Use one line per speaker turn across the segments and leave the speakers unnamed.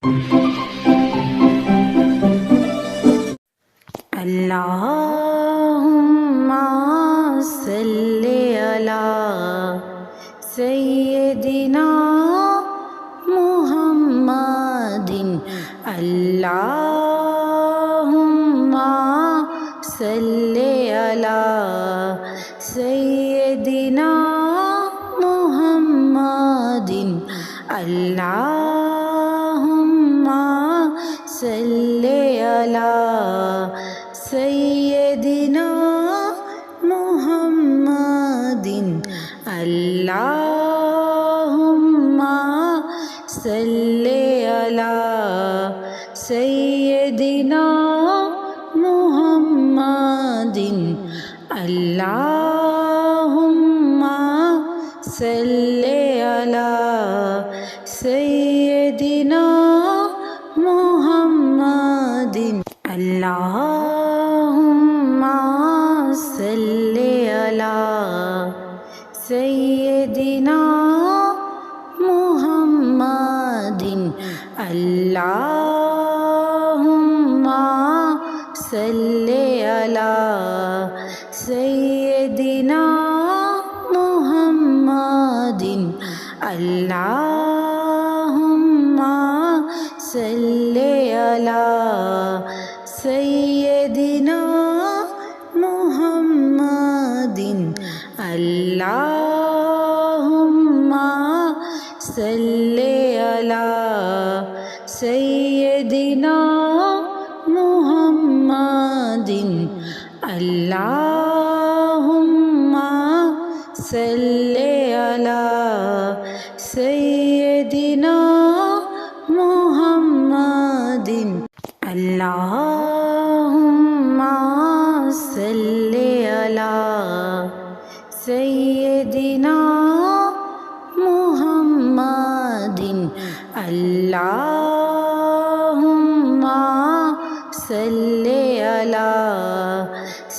अल्लाहुम्मा सल्ली अला सय्यदिना मुहम्मदिन। अल्लाहुम्मा सल्ली अला सय्यदिना मुहम्मदिन। अल्लाहुम्मा सल्ली अला सय्यदिना मुहम्मदिन। अल्लाहुम्मा सल्ली अला सय्यदिना मुहम्मदिन। अल्लाहुम्मा सल्ली अला सय्यदिना मुहम्मदिन। अल्लाहुम्मा सल्ली अला सय्यदिना मुहम्मदिन। अल्लाहुम्मा सल्ली अला सय्यदिना मुहम्मदिन। अल्लाहुम्मा सल्ली अला सय्यदिना मुहम्मदिन। अल्लाहुम्मा सल्ली अला सय्यदिना मुहम्मदिन। अल्लाहुम्मा सल्ली अला सय्यदिना मुहम्मदिन। अल्लाहुम्मा सल्ली अला सय्यदिना मुहम्मदिन। अल्लाहुम्मा सल्ली अला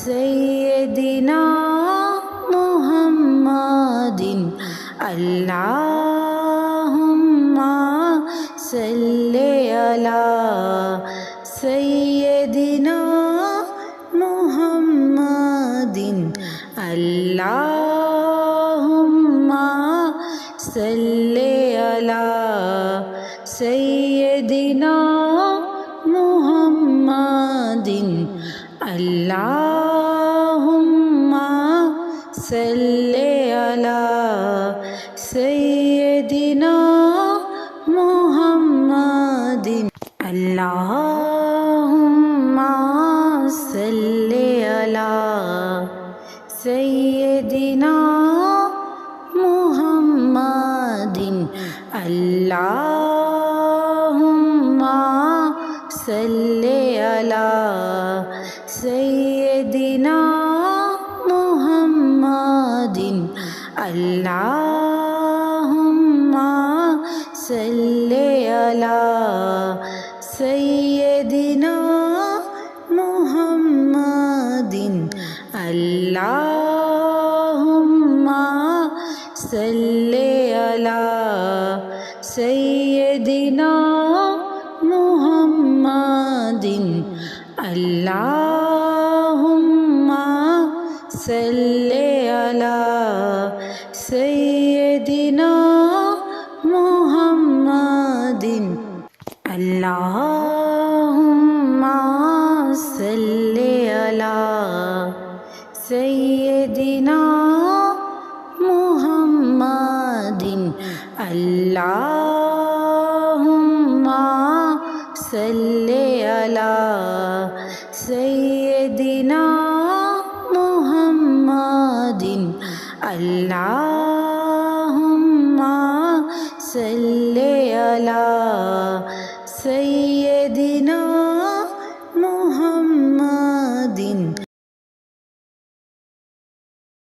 सय्यदिना मुहम्मदिन। अल्लाहुम्मा सल्ली अला सय्यदिना मुहम्मदिन। अल्लाहुम्मा सल्ली अला सय्यदिना मुहम्मदिन। अल्लाहुम्मा सल्ली अला सय्यदिना मुहम्मदिन। अल्लाहुम्मा सल्ली अला सय्यदिना मुहम्मदिन। अल्लाहुम्मा सल्ली अला सय्यदिना मुहम्मदिन। अल्लाहुम्मा सल्ली अला सय्यदिना मुहम्मदिन। अल्लाहुम्मा सल्ली अला सय्यदिना मुहम्मदिन। अल्लाहुम्मा सल्ली अला सय्यदिना मुहम्मदिन। अल्लाहुम्मा सल्ली अला सय्यदिना मुहम्मदिन। अल्लाहुम्मा सल्ली अला सय्यदिना मुहम्मदिन। अल्लाहुम्मा सल्ली अला सय्यदिना